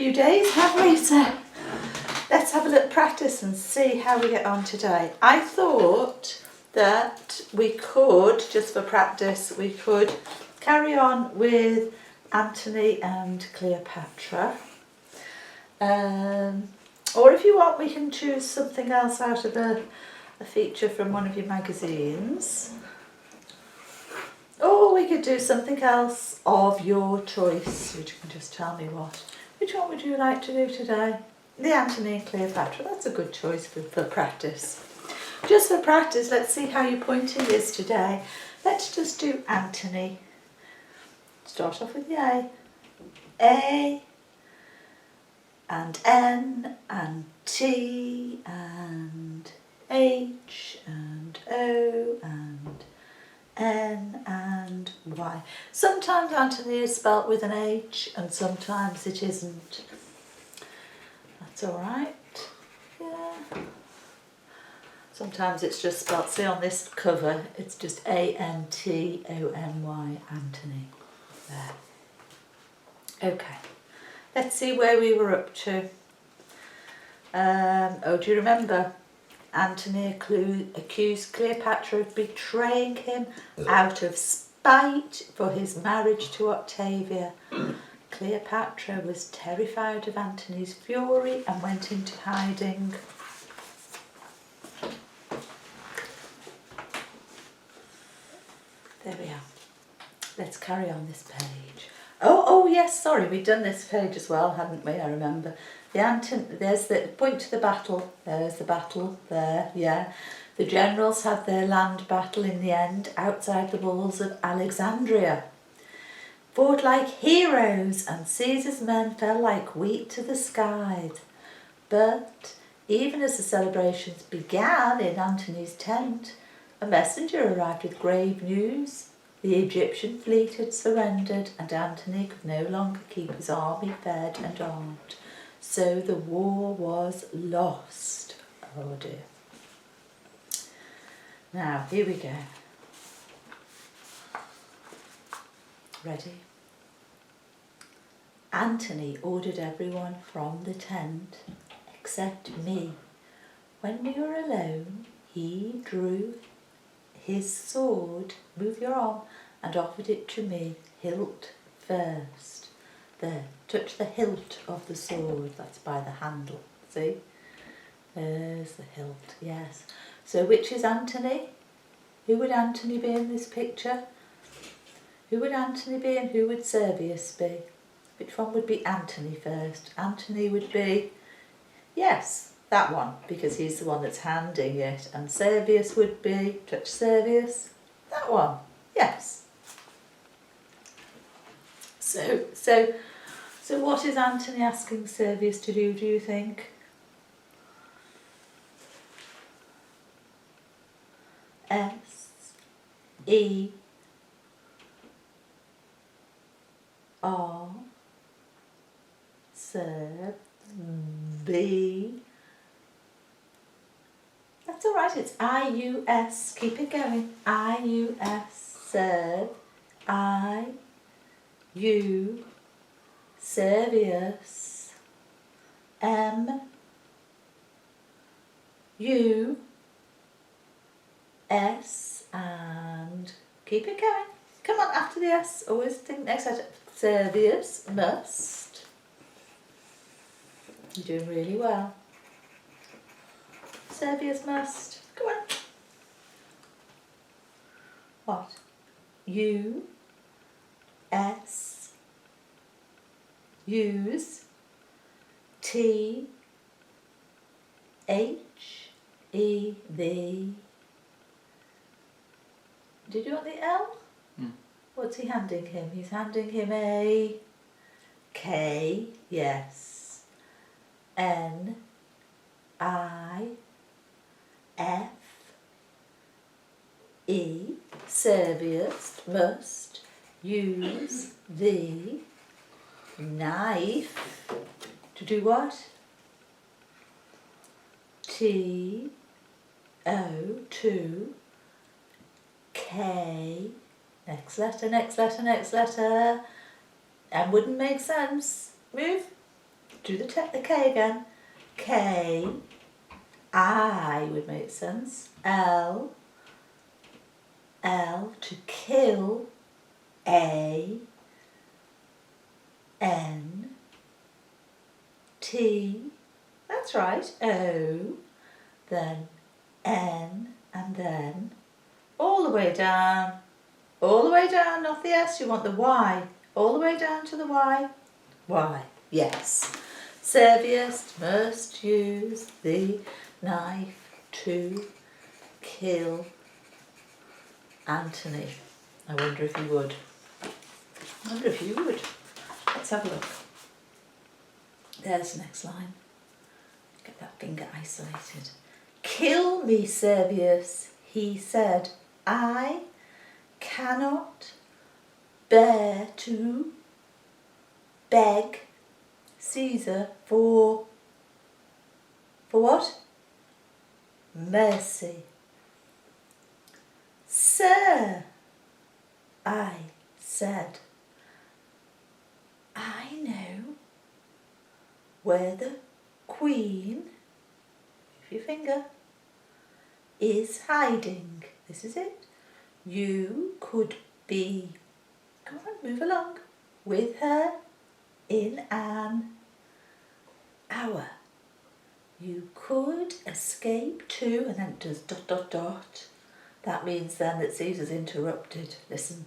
few days, have we? So let's have a little practice and see how we get on today. I thought that we could, just for practice, we could carry on with Antony and Cleopatra. Or if you want, we can choose something else out of a feature from one of your magazines. Or we could do something else of your choice, which you can just tell me what. Which one would you like to do today? The Antony and Cleopatra, that's a good choice for practice. Just for practice, let's see how your pointing is today. Let's just do Antony. Start off with the A. A and N and T and H and O and N and Y. Sometimes Antony is spelt with an H and sometimes it isn't. That's alright. Yeah. Sometimes it's just spelt, see on this cover, it's just A-N-T-O-N-Y, Antony. There. Okay. Let's see where we were up to. Do you remember? Antony accused Cleopatra of betraying him out of spite for his marriage to Octavia. Cleopatra was terrified of Antony's fury and went into hiding. There we are. Let's carry on this page. Oh yes, sorry, we'd done this page as well, hadn't we? I remember. There's the point to the battle. There's the battle there, yeah. The generals had their land battle in the end outside the walls of Alexandria. Fought like heroes, and Caesar's men fell like wheat to the skies. But even as the celebrations began in Antony's tent, a messenger arrived with grave news. The Egyptian fleet had surrendered and Antony could no longer keep his army fed and armed. So the war was lost. Oh dear. Now, here we go. Ready? Antony ordered everyone from the tent except me. When we were alone, he drew his sword, move your arm, and offered it to me, hilt first. There, touch the hilt of the sword, that's by the handle, see? There's the hilt, yes. So which is Antony? Who would Antony be in this picture? Who would Antony be and who would Servius be? Which one would be Antony first? Antony would be, yes, that one, because he's the one that's handing it. And Servius would be, touch Servius, that one, yes. So what is Antony asking Servius to do you think? S-E-R serve B. That's all right, it's I-U-S, keep it going. I-U-S, serve, I-U, Servius, M-U-S, and keep it going. Come on, after the S, always think next letter. Servius, must. You're doing really well. Servius must. Come on. What? U. S. Use. T. H. E. V. Did you want the L? What's he handing him? He's handing him a K. Yes. N. I. F. E. Servius, must, use the knife to do what? T. O. To. K. Next letter, next letter, next letter. And wouldn't make sense. Move. Do the K again. K, I would make sense. L, to kill. A, N, T, that's right, O, then N, and then all the way down, not the S, you want the Y, all the way down to the Y. Y, yes. Servius must use the knife to kill Antony. I wonder if he would. Let's have a look. There's the next line. Get that finger isolated. Kill me, Servius, he said. I cannot bear to beg Caesar for what? Mercy. Sir, I said, I know where the Queen, move your finger, is hiding. This is it. You could be, come on, move along, with her in an hour. You could escape to, and then it does ... That means then that Caesar's interrupted. Listen.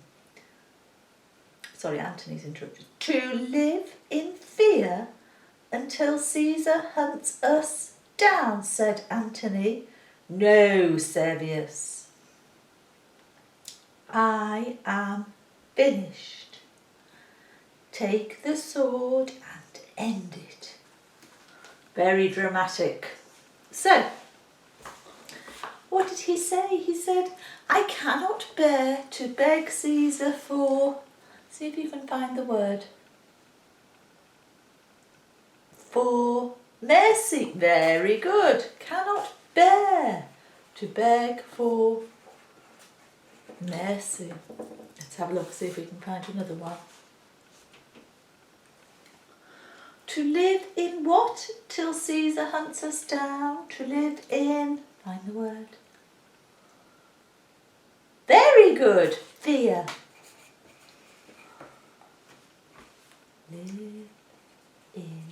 Sorry, Antony's interrupted. To live in fear until Caesar hunts us down, said Antony. No, Servius. I am finished. Take the sword and end it. Very dramatic. So, what did he say? He said, I cannot bear to beg Caesar for... See if you can find the word. For mercy. Very good. Cannot bear to beg for mercy. Let's have a look, see if we can find another one. To live in what? Till Caesar hunts us down. To live in... Find the word. Very good. Fear. Live in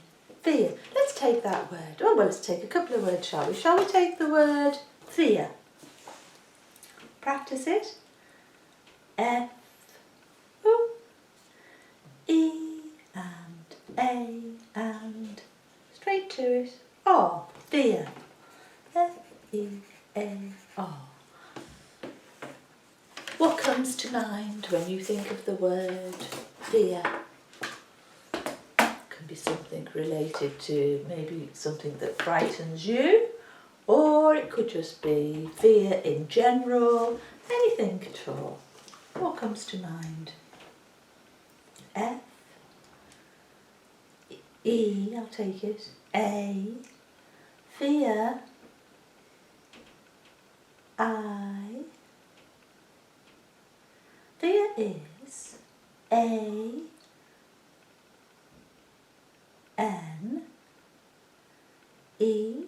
fear. Let's take that word. Oh, well, let's take a couple of words, shall we? Shall we take the word fear? Practice it. F, O, E, and A, and straight to it. R. Fear. F, E, A, R. What comes to mind when you think of the word fear? Can be something related to maybe something that frightens you, or it could just be fear in general, anything at all. What comes to mind? F, E, I'll take it, A, fear, I. Fear is A, N, E,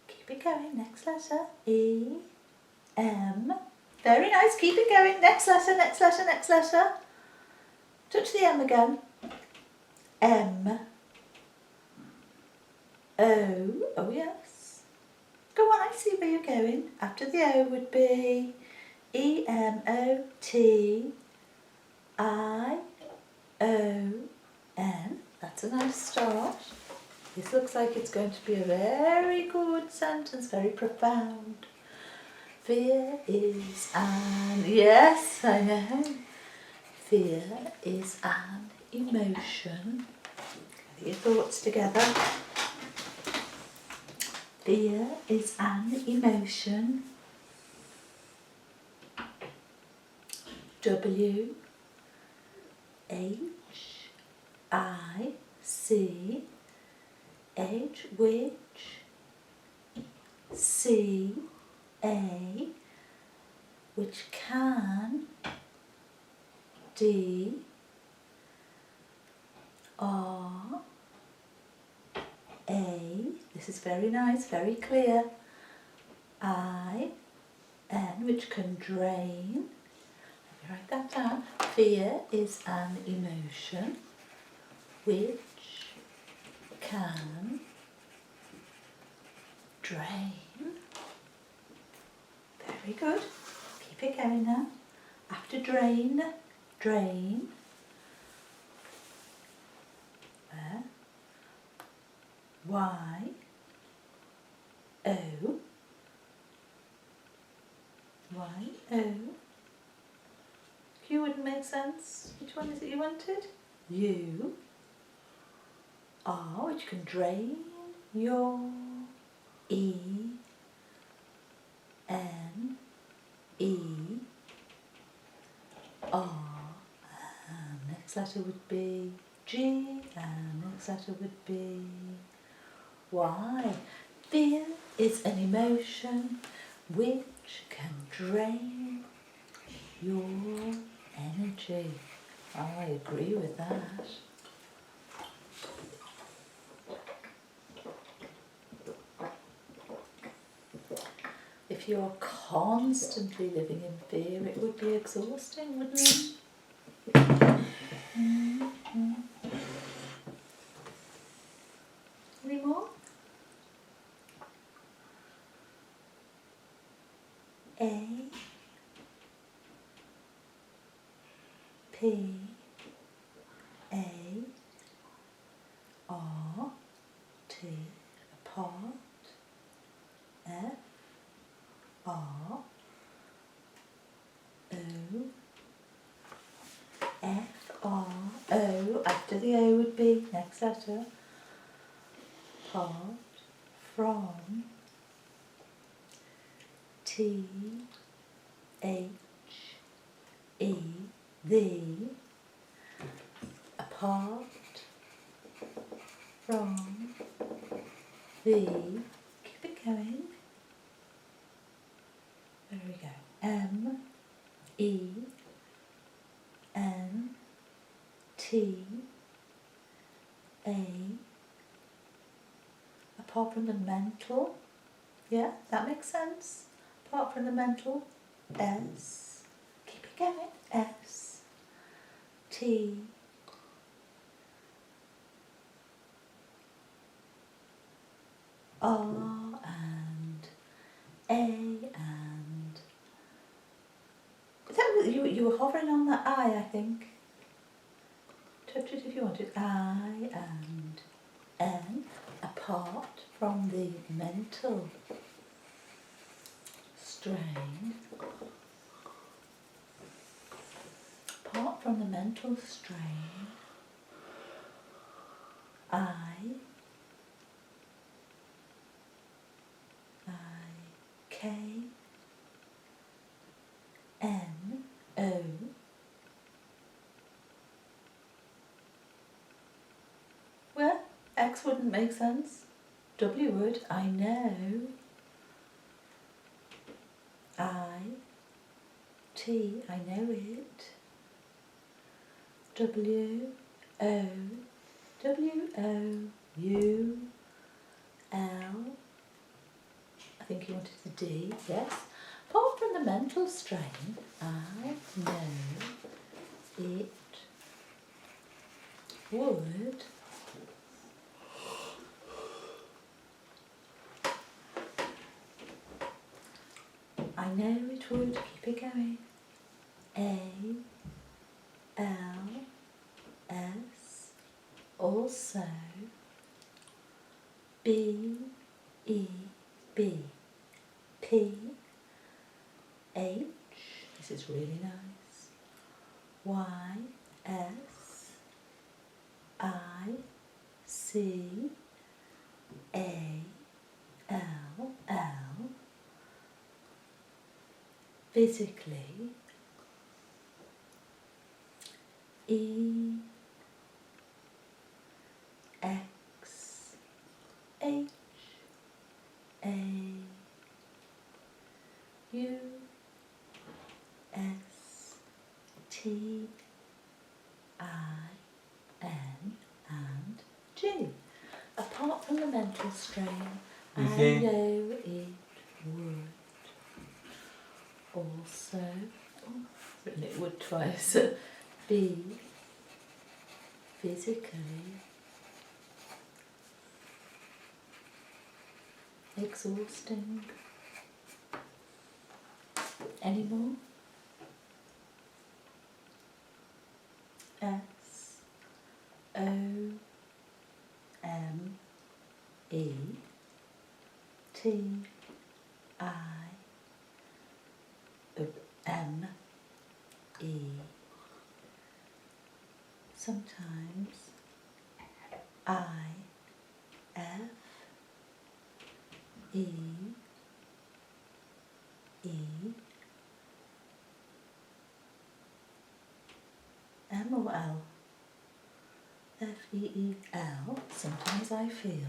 keep it going, next letter, E, M, very nice, keep it going, next letter, next letter, next letter, touch the M again, M, O, oh yes, go on, I see where you're going, after the O would be E, M, O, T, I, O, N. That's a nice start. This looks like it's going to be a very good sentence, very profound. Fear is an... Yes, I know. Fear is an emotion. Get your thoughts together. Fear is an emotion. W, H, I, C, H, which, C, A, which can, D, R, A, this is very nice, very clear. I, N, which can drain. Let me write that down. Fear is an emotion which can drain. Very good. Keep it going now. After drain, drain. There. Y, O, Y, O. Q wouldn't make sense. Which one is it you wanted? U, R, which can drain your E, N, E, R, and next letter would be G, and next letter would be Y. Fear is an emotion which can drain your energy. I agree with that. If you're constantly living in fear, it would be exhausting, wouldn't it? Any more? A, P, A, R, T, apart, F, R, O, F, R, O, after the O would be, next letter, apart, from, T, H, E, the, apart, from, the, keep it going, there we go, M, E, N, T, A, apart from the mental, yeah, that makes sense, apart from the mental, S, keep it going, S, T, R, and A, and is that what you were hovering on that I think. Touch it if you wanted. I and N, apart from the mental strain. Apart from the mental strain, K, N, O, well, X wouldn't make sense. W would, I know. I, T, I know it. W, O, U, L, I think you wanted the D, yes. Apart from the mental strain, I know it would keep it going, A, L, S, also, B, E, B, P, H, this is really nice, Y, S, I, C, A, L, L, physically, E, X, H, A, U, S, T, I, N, and G. Apart from the mental strain. I Mhm. know it would. Also, written it would twice, be physically exhausting. Any more? SOMETIME. Sometimes IFE. M or L? FEEL. Sometimes I feel.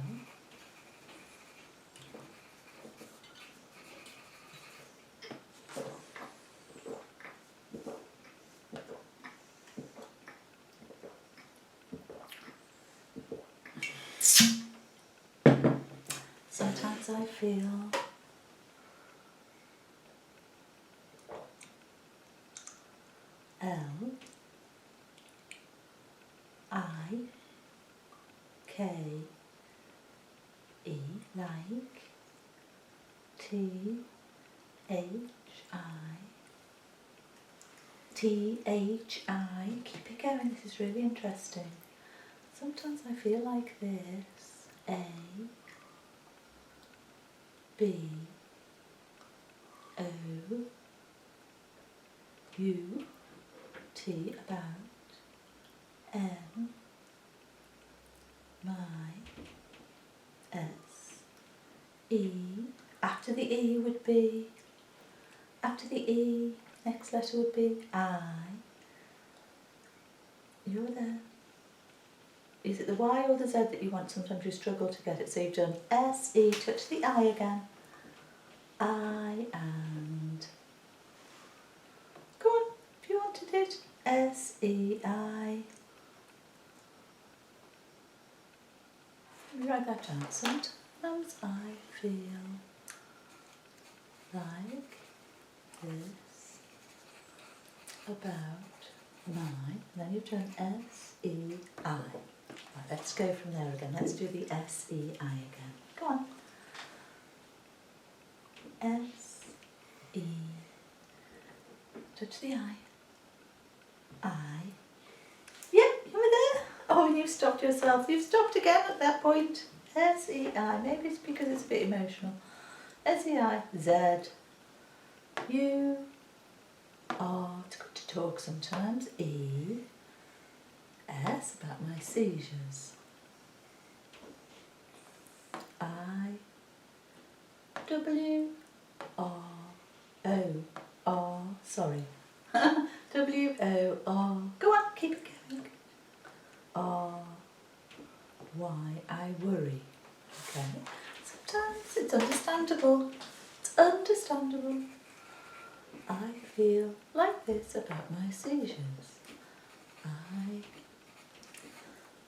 Sometimes I feel. L I K E, like. THI. Keep it going, this is really interesting. Sometimes I feel like this. A B O U T, about. M my S E. After the E would be. After the E, next letter would be I. You're there. Is it the Y or the Z that you want? Sometimes you struggle to get it. So you've done S, E, touch the I again. I and. Go on, if you wanted it. S, E, I. Let me write that down. Sometimes I feel like this about my. Then you've done S, E, I. Right, let's go from there again. Let's do the S, E, I again. Go on. S, E. Touch the I. Yep, you were there. Oh, and you stopped yourself. You've stopped again at that point. S, E, I. Maybe it's because it's a bit emotional. S, E, I. Z. U. R. It's good to talk sometimes. E. S. About my seizures. I. W. R. O. R. Sorry. W. O. R. Go on, keep it going. R. Y. I worry. Okay. Sometimes it's understandable. It's understandable. I feel like this about my seizures. I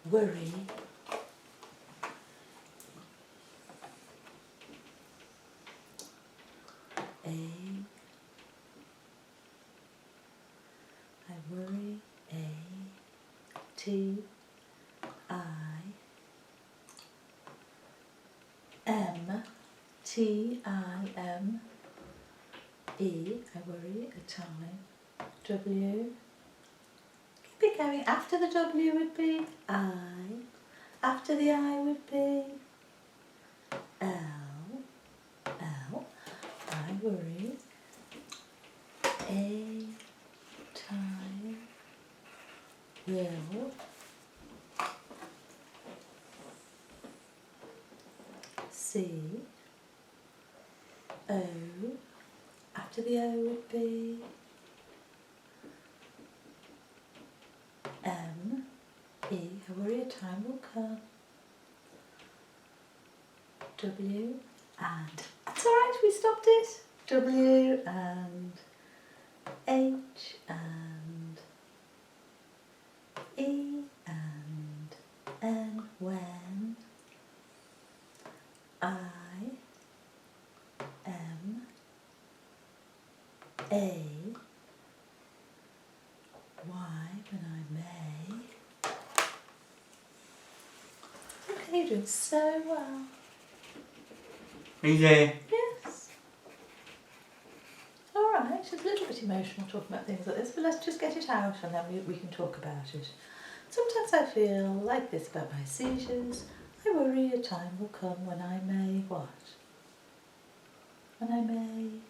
worry. I worry. A. T. I. M. T. I. M. E. I worry. A time. W. Keep it going. After the W would be I. After the I would be L. L. I worry. A. Time. Will. C. O. After the O would be M. E. I worry a time will come. W. And. That's alright, we stopped it. W and H and E and N. When. A, Y when I may. Okay, you're doing so well. Easy. Yes. Alright, it's a little bit emotional talking about things like this, but let's just get it out and then we can talk about it. Sometimes I feel like this about my seizures. I worry a time will come when I may what? When I may...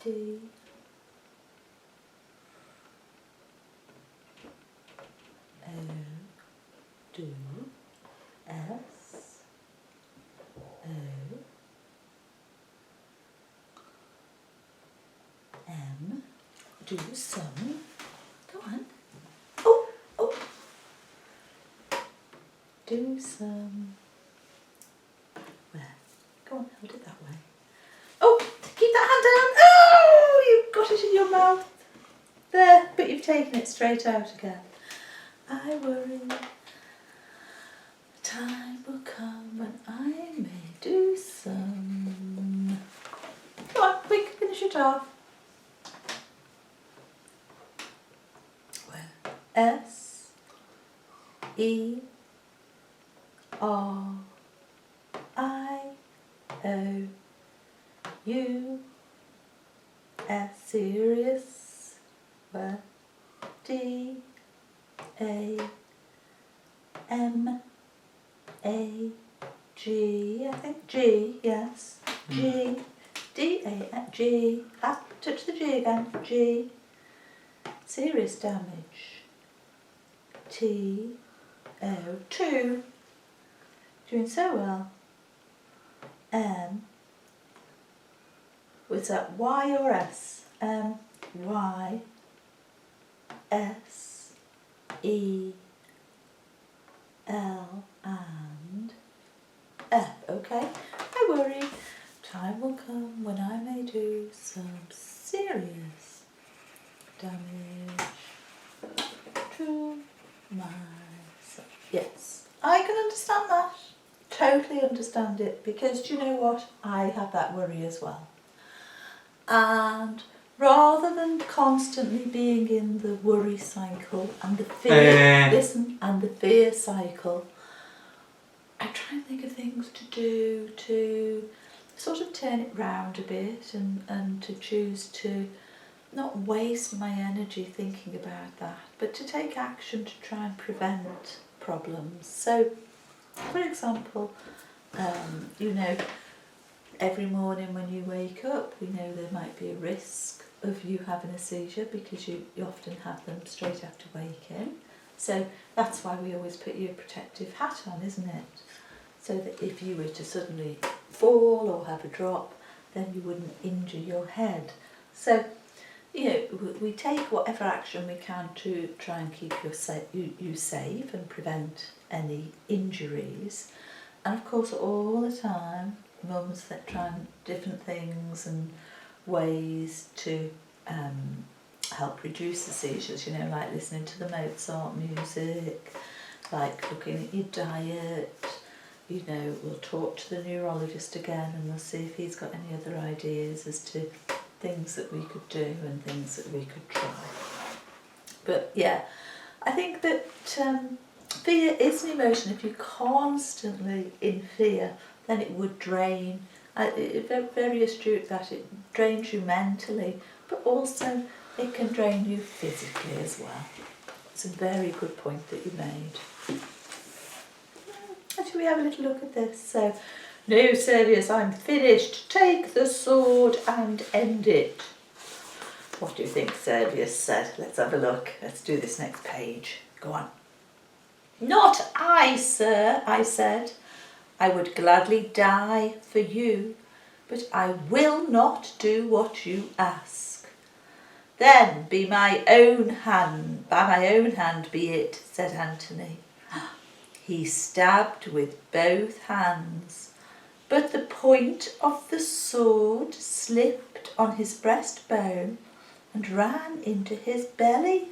D... O... Do... S... O... M... Do some... Go on. Oh! Oh! Do some... Where? Go on, hold it that way. Oh! Keep that hand down! Oh! You've got it in your mouth. There, but you've taken it straight out again. I worry time will come when I may do some... Come on, quick, finish it off. Well, S E R I O U S serious. Well, D A M A G, I think G, yes. G D A G. Touch the G again. G. Serious damage. T O 2. Doing so well. M. Was that Y or S? Y S E L and F. Okay. I worry time will come when I may do some serious damage to myself. Yes, I can understand that. Totally understand it, because do you know what? I have that worry as well. And rather than constantly being in the worry cycle and the fear, and the fear cycle, I try and think of things to do to sort of turn it round a bit and to choose to not waste my energy thinking about that, but to take action to try and prevent problems. So, for example, you know, every morning when you wake up, we know there might be a risk of you having a seizure because you often have them straight after waking. So that's why we always put your protective hat on, isn't it? So that if you were to suddenly fall or have a drop, then you wouldn't injure your head. So, you know, we take whatever action we can to try and keep you safe and prevent any injuries. And of course, all the time, mums that try different things and ways to help reduce the seizures, you know, like listening to the Mozart music, like looking at your diet. You know, we'll talk to the neurologist again and we'll see if he's got any other ideas as to things that we could do and things that we could try. But yeah, I think that fear is an emotion. If you're constantly in fear, then it would drain. Very astute that it drains you mentally, but also it can drain you physically as well. It's a very good point that you made. Shall we have a little look at this? So, no, Servius, I'm finished. Take the sword and end it. What do you think Servius said? Let's have a look. Let's do this next page. Go on. Not I, sir, I said. I would gladly die for you, but I will not do what you ask. Then by my own hand be it, said Antony. He stabbed with both hands, but the point of the sword slipped on his breastbone and ran into his belly.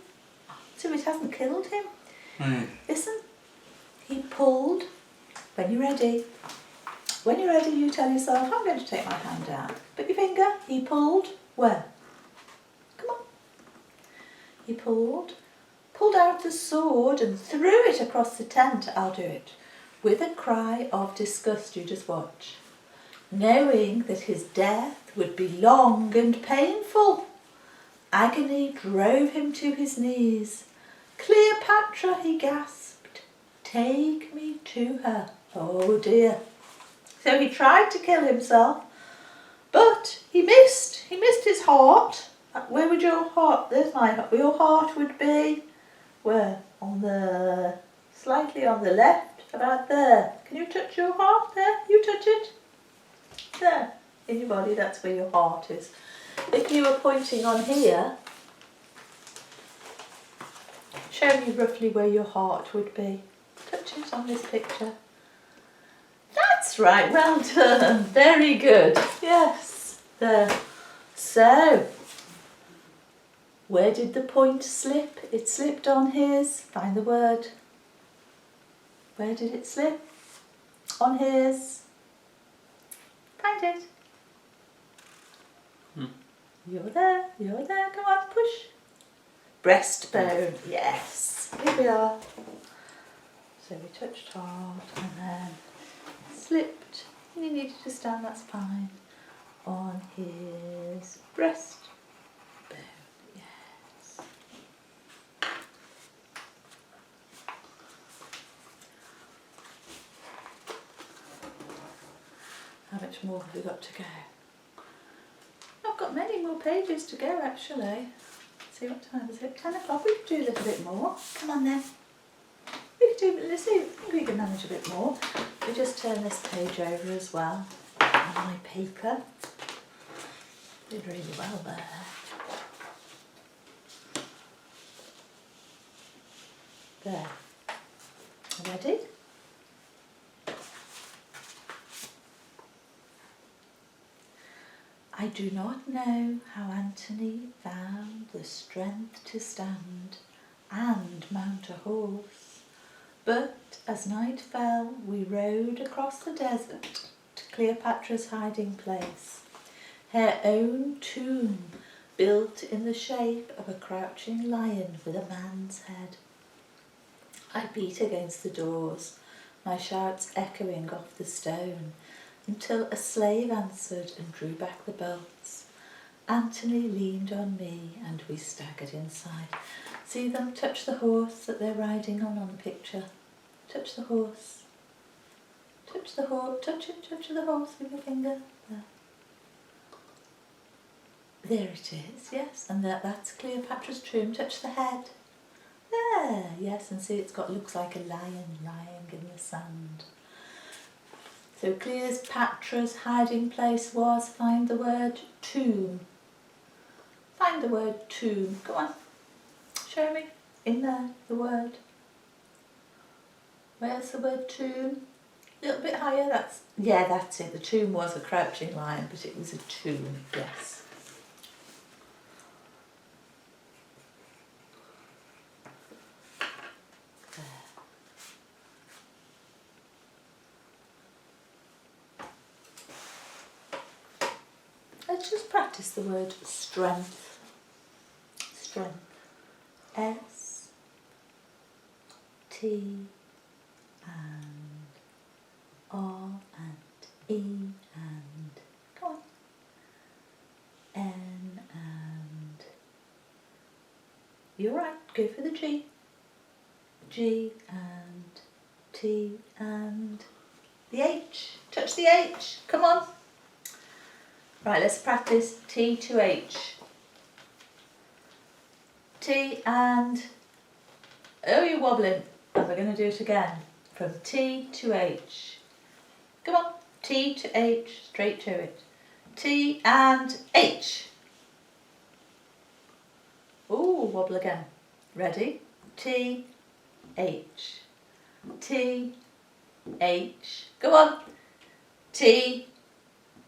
So it hasn't killed him. Listen, He pulled. When you're ready. When you're ready, you tell yourself, I'm going to take my hand out. Put your finger. He pulled. Where? Come on. He pulled out the sword and threw it across the tent. I'll do it. With a cry of disgust, you just watch. Knowing that his death would be long and painful. Agony drove him to his knees. Cleopatra, he gasped, take me to her. Oh dear. So he tried to kill himself, but he missed. He missed his heart. Where would your heart, there's my heart, your heart would be, where? Slightly on the left, about there. Can you touch your heart there? You touch it. There, in your body, that's where your heart is. If you were pointing on here, show me roughly where your heart would be. Touch it on this picture. That's right, well done. Very good. Yes, there. So, where did the point slip? It slipped on his, find the word. Where did it slip? On his. Find it. You're there, come on, push. Breastbone, yes. Here we are. So we touched hard and then slipped. You needed to stand, that's fine. On his breastbone, yes. How much more have we got to go? I've got many more pages to go actually. See what time is it? 10 o'clock. We could do a little bit more. Come on then. We could do, let's see, I think we can manage a bit more. We just turn this page over as well on my paper. Did really well there. There. Ready? I do not know how Antony found the strength to stand and mount a horse, but as night fell we rode across the desert to Cleopatra's hiding place, her own tomb built in the shape of a crouching lion with a man's head. I beat against the doors, my shouts echoing off the stone, until a slave answered and drew back the bolts. Antony leaned on me and we staggered inside. See them touch the horse that they're riding on the picture. Touch the horse. Touch the horse. Touch it. Touch the horse with your finger. There. There it is, yes. And that's Cleopatra's tomb. Touch the head. There, yes. And see it's got, looks like a lion lying in the sand. So Cleopatra's hiding place was, find the word tomb. Find the word tomb. Go on. Show me. In there, the word. Where's the word tomb? A little bit higher. That's it. The tomb was a crouching lion, but it was a tomb, yes. Let's just practice the word strength. Strength. S, T, and R, and E, and come on. N, and you're right, go for the G. G, and T, and the H. Touch the H, come on. Right, let's practice T to H. T and, oh, you're wobbling. We're going to do it again. From T to H. Come on, T to H, straight to it. T and H. Ooh, wobble again. Ready? T, H. T, H. Go on. T,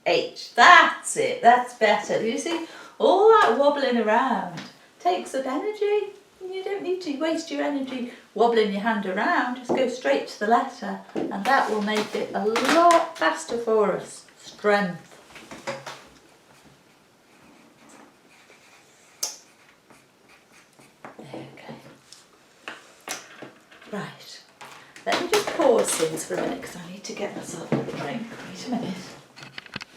H. That's it. That's better. You see, all that wobbling around takes up energy. You don't need to waste your energy wobbling your hand around. Just go straight to the letter, and that will make it a lot faster for us. Strength. Okay. Right. Let me just pause things for a minute because I need to get myself a drink. Wait a minute.